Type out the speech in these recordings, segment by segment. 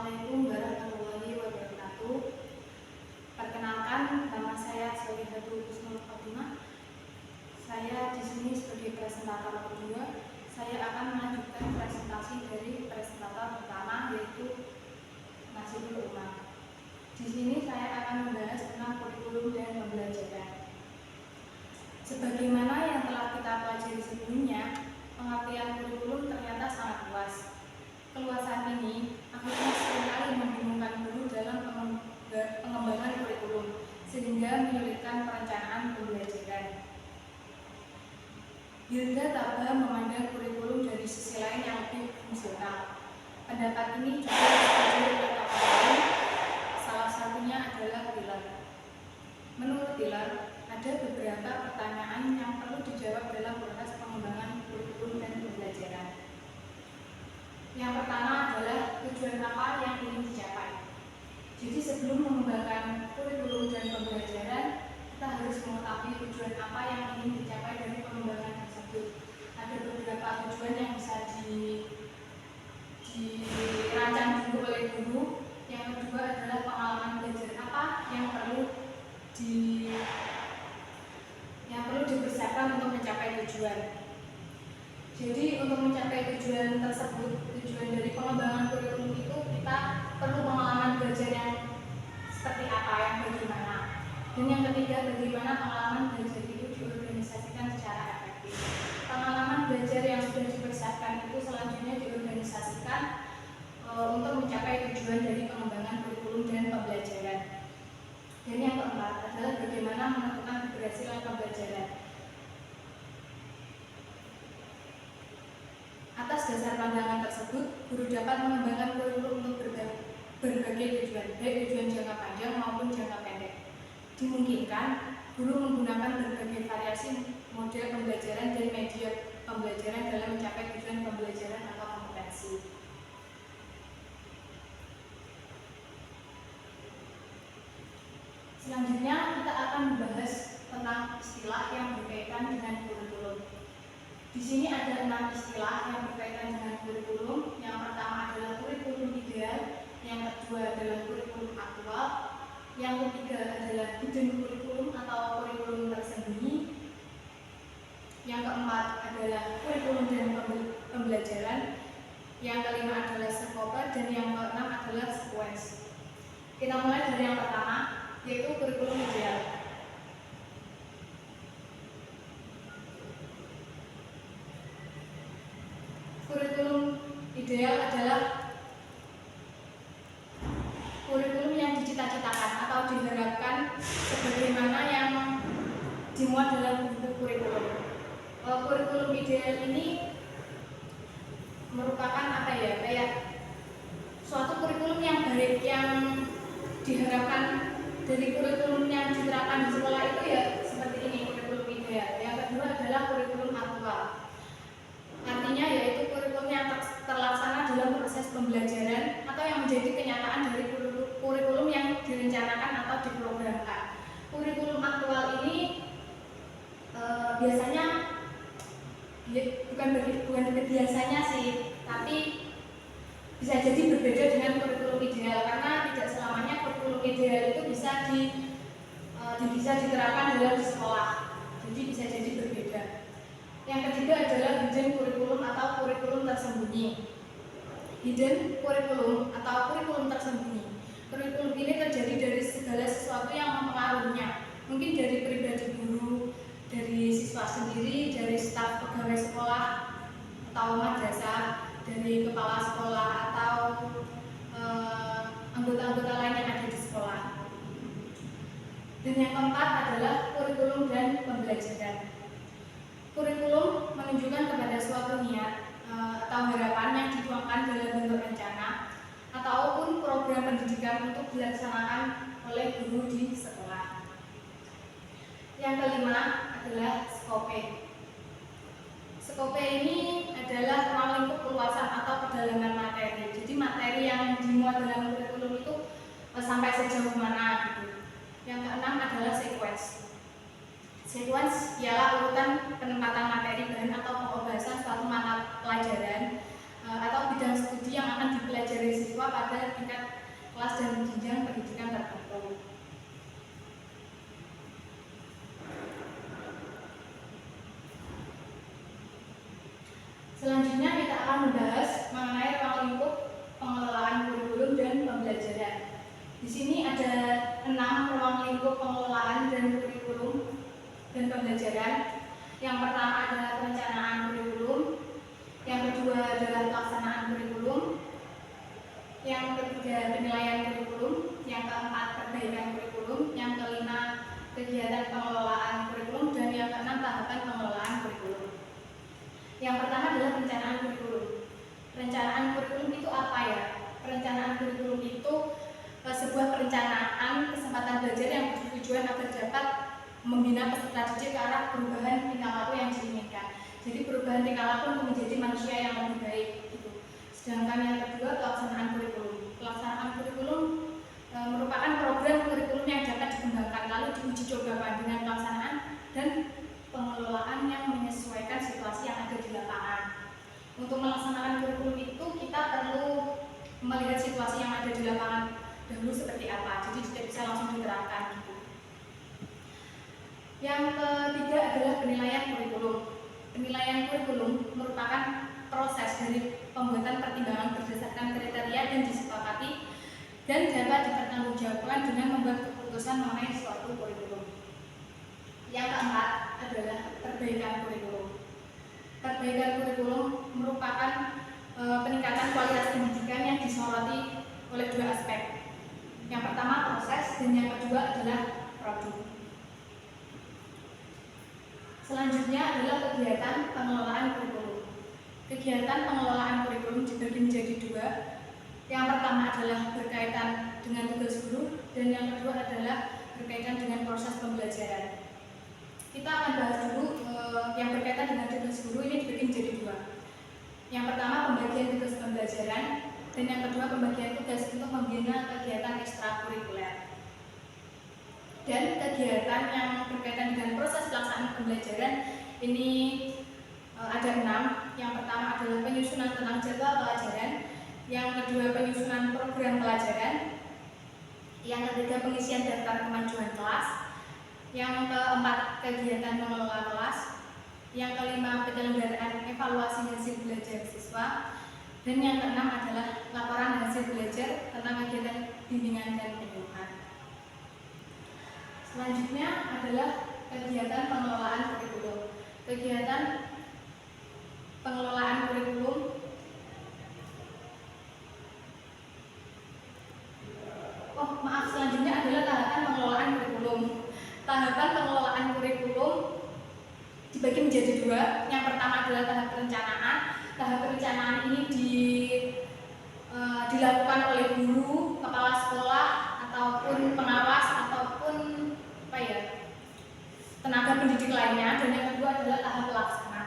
Assalamualaikum warahmatullahi wabarakatuh. Perkenalkan, nama saya Solihatul Husnul Khotimah. Saya di sini sebagai presentator kedua. Saya akan melanjutkan presentasi dari presentator pertama, yaitu Nasibul Ummah. Di sini saya akan membahas tentang kurikulum dan pembelajaran. Sebagaimana yang telah kita pelajari sebelumnya, pengertian kurikulum ternyata sangat luas. Keluasan ini akhirnya seringkali membingungkan guru dalam pengembangan kurikulum, sehingga menyulitkan perencanaan pembelajaran. Hilda Taba memandang kurikulum dari sisi lain yang lebih fungsional. Pendapat ini juga disetujui oleh tokoh lain, salah satunya adalah Tiller. Menurut Tiller, ada beberapa pertanyaan yang perlu dijawab dalam proses pengembangan kurikulum dan pembelajaran. Yang pertama adalah tujuan apa yang ingin dicapai. Jadi sebelum mengembangkan kurikulum dan pembelajaran, kita harus mengetahui tujuan apa yang ingin dicapai dari pengembangan tersebut. Ada beberapa tujuan yang bisa dirancang dulu oleh guru. Yang kedua adalah pengalaman belajar apa yang perlu dipersiapkan untuk mencapai tujuan. Jadi untuk mencapai tujuan tersebut, tujuan dari pengembangan kurikulum itu kita perlu pengalaman belajar yang seperti apa, yang bagaimana. Dan yang ketiga, bagaimana pengalaman belajar itu diorganisasikan secara efektif. Pengalaman belajar yang sudah dipersiapkan itu selanjutnya diorganisasikan untuk mencapai tujuan dari pengembangan kurikulum dan pembelajaran. Dan yang keempat adalah bagaimana menentukan keberhasilan pembelajaran. Atas dasar pandangan tersebut, guru dapat mengembangkan kurikulum untuk berbagai tujuan, baik tujuan jangka panjang maupun jangka pendek. Dimungkinkan, guru menggunakan berbagai variasi model pembelajaran dan media pembelajaran dalam mencapai tujuan pembelajaran atau kompetensi. Selanjutnya, kita akan membahas tentang istilah yang berkaitan dengan kurikulum. Di sini ada 6 istilah yang berkaitan dengan kurikulum. Yang pertama adalah kurikulum ideal, yang kedua adalah kurikulum aktual, yang ketiga adalah hidden kurikulum atau kurikulum tersembunyi, yang keempat adalah kurikulum dan pembelajaran, yang kelima adalah skope, dan yang keenam adalah sequence. Kita mulai dari yang pertama, yaitu kurikulum ideal. Kurikulum ideal adalah kurikulum yang dicita-citakan atau diharapkan sebagaimana yang dimuat dalam buku kurikulum. Kurikulum ideal ini merupakan kayak suatu kurikulum yang baik yang diharapkan dari kurikulum yang diterapkan di sekolah itu ya seperti ini kurikulum ideal. Yang kedua adalah kurikulum aktual. Artinya yaitu kurikulum yang terlaksana dalam proses pembelajaran atau yang menjadi kenyataan dari kurikulum yang direncanakan atau diprogramkan. Kurikulum aktual ini biasanya bukan biasanya sih, tapi bisa jadi berbeda dengan kurikulum ideal karena tidak selamanya kurikulum ideal itu bisa diterapkan dalam sekolah. Jadi bisa jadi berbeda. Yang ketiga adalah hidden kurikulum atau kurikulum tersembunyi. Hidden kurikulum atau kurikulum tersembunyi. Kurikulum ini terjadi dari segala sesuatu yang mempengaruhinya. Mungkin dari pribadi guru, dari siswa sendiri, dari staf pegawai sekolah atau madrasah, dari kepala sekolah atau anggota-anggota lain yang ada di sekolah. Dan yang keempat adalah kurikulum dan pembelajaran. Kurikulum menunjukkan kepada suatu niat atau harapan yang dituangkan dalam bentuk rencana ataupun program pendidikan untuk dilaksanakan oleh guru di sekolah. Yang kelima adalah skope. Skope ini adalah ruang lingkup keluasan atau kedalaman materi. Jadi materi yang dimuat dalam kurikulum itu sampai sejauh mana gitu. Yang keenam adalah sequence. Sequence ialah urutan penempatan materi bahan atau pembahasan suatu mata pelajaran atau bidang studi yang akan dipelajari siswa pada tingkat kelas dan jenjang pendidikan tertentu. Selanjutnya kita akan membahas mengenai ruang lingkup pengelolaan kurikulum dan pembelajaran. Di sini ada 6 ruang lingkup pengelolaan dan kurikulum dan pembelajaran. Yang pertama adalah perencanaan kurikulum, yang kedua adalah pelaksanaan kurikulum, yang ketiga penilaian kurikulum, yang keempat perbaikan kurikulum, yang kelima kegiatan pengelolaan kurikulum, dan yang keenam tahapan pengelolaan kurikulum. Yang pertama adalah perencanaan kurikulum. Perencanaan kurikulum itu apa ya? Perencanaan kurikulum itu sebuah perencanaan kesempatan belajar yang bertujuan agar dapat membina peserta didik ke arah perubahan tingkah laku yang diinginkan. Jadi perubahan tingkah laku untuk menjadi manusia yang lebih baik gitu. Sedangkan yang kedua pelaksanaan kurikulum. Pelaksanaan kurikulum merupakan program kurikulum yang dapat dikembangkan lalu diuji cobakan dengan pelaksanaan dan pengelolaan yang menyesuaikan situasi yang ada di lapangan. Untuk melaksanakan kurikulum itu kita perlu melihat situasi yang ada di lapangan dahulu seperti apa, jadi tidak bisa langsung diterapkan gitu. Yang ketiga adalah penilaian kurikulum. Penilaian kurikulum merupakan proses dari pembuatan pertimbangan berdasarkan kriteria dan disepakati dan dapat dipertanggungjawabkan dengan membuat keputusan mengenai suatu kurikulum. Yang keempat adalah perbaikan kurikulum. Perbaikan kurikulum merupakan peningkatan kualitas pendidikan yang disoroti oleh dua aspek. Yang pertama proses dan yang kedua adalah produk. Selanjutnya adalah kegiatan pengelolaan kurikulum. Kegiatan pengelolaan kurikulum dibagi menjadi dua. Yang pertama adalah berkaitan dengan tugas guru dan yang kedua adalah berkaitan dengan proses pembelajaran. Kita akan bahas dulu yang berkaitan dengan tugas guru ini dibagi menjadi dua. Yang pertama pembagian tugas pembelajaran dan yang kedua pembagian tugas untuk membina kegiatan ekstrakurikuler. Dan kegiatan yang berkaitan dengan proses pelaksanaan pembelajaran ini ada 6. Yang pertama adalah penyusunan tentang jadwal pelajaran, yang kedua penyusunan program pelajaran, yang ketiga pengisian daftar kemajuan kelas, yang keempat kegiatan pengelola kelas, yang kelima penyelenggaraan evaluasi hasil belajar siswa, dan yang keenam adalah laporan hasil belajar tentang kegiatan bimbingan dan penyuluhan. Selanjutnya adalah kegiatan pengelolaan kurikulum. Kegiatan pengelolaan kurikulum selanjutnya adalah tahapan pengelolaan kurikulum. Tahapan pengelolaan kurikulum dibagi menjadi dua. Yang pertama adalah tahap perencanaan. Tahap perencanaan ini dilakukan oleh guru, kepala sekolah, ataupun pengawas, ataupun tenaga pendidik lainnya. Dan yang kedua adalah tahap pelaksana.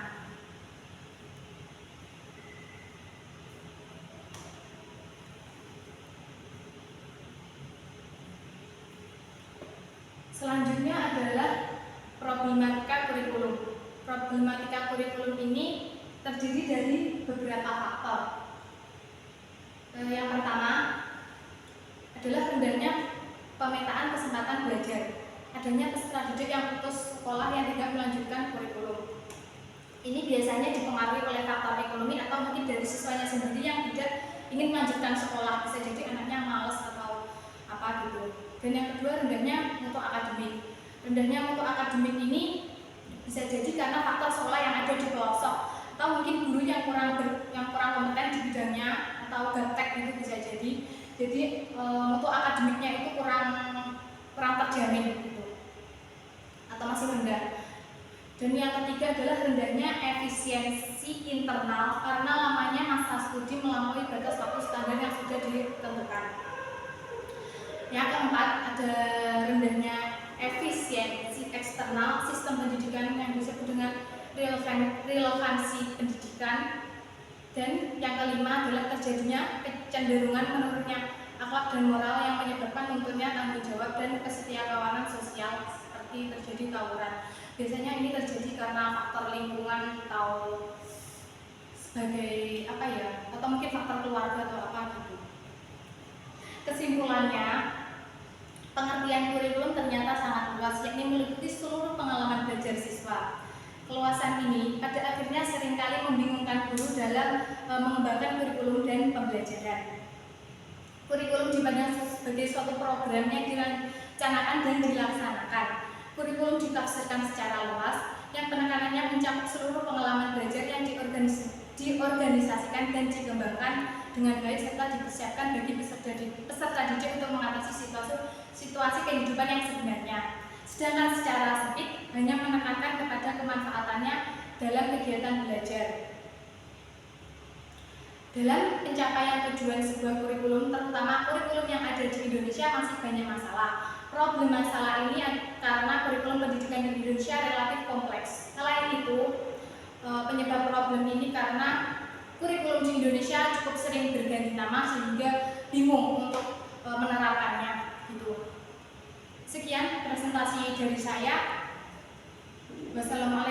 Selanjutnya adalah problematika kurikulum. Problematika kurikulum ini terdiri dari beberapa faktor. Yang pertama adalah rendahnya pemetaan kesempatan belajar. Adanya peserta didik yang putus sekolah yang tidak melanjutkan kurikulum. Ini biasanya dipengaruhi oleh faktor ekonomi atau mungkin dari siswanya sendiri yang tidak ingin melanjutkan sekolah. Bisa jadi anaknya malas atau apa gitu. Dan yang kedua rendahnya mutu akademik. Rendahnya mutu akademik ini bisa jadi karena faktor sekolah yang ada di pelosok atau mungkin guru yang kurang kompeten di bidangnya atau gaptek itu bisa jadi. Jadi mutu akademiknya itu kurang terjamin gitu atau masih rendah. Dan yang ketiga adalah rendahnya efisiensi internal karena lamanya masa studi melampaui batas waktu standar yang sudah ditentukan. Yang keempat ada rendahnya efisiensi eksternal sistem pendidikan yang disebut dengan relevansi pendidikan. Dan yang kelima adalah terjadinya kecenderungan menurunnya akhlak dan moral yang menyebabkan lunturnya tanggung jawab dan kesetiakawanan sosial seperti terjadi tawuran. Biasanya ini terjadi karena faktor lingkungan atau sebagai atau mungkin faktor keluarga atau apa gitu. kesimpulannya, pengertian kurikulum ternyata sangat luas, yakni meliputi seluruh pengalaman belajar siswa. Keluasan ini pada akhirnya seringkali membingungkan guru dalam mengembangkan kurikulum dan pembelajaran. Kurikulum dipandang sebagai suatu program yang direncanakan dan dilaksanakan. Kurikulum ditafsirkan secara luas, yang penekanannya mencakup seluruh pengalaman belajar yang diorganisasikan dan dikembangkan dengan baik serta dipersiapkan bagi peserta didik untuk mengatasi situasi kehidupan yang sebenarnya. Sedangkan secara sempit hanya menekankan kepada kemanfaatannya dalam kegiatan belajar. Dalam pencapaian tujuan sebuah kurikulum, terutama kurikulum yang ada di Indonesia, masih banyak masalah. Problem masalah ini karena kurikulum pendidikan di Indonesia relatif kompleks. Selain itu, penyebab problem ini karena kurikulum di Indonesia cukup sering berganti nama sehingga bingung untuk menerapkannya. Gitu. Sekian presentasi dari saya. Wassalamualaikum.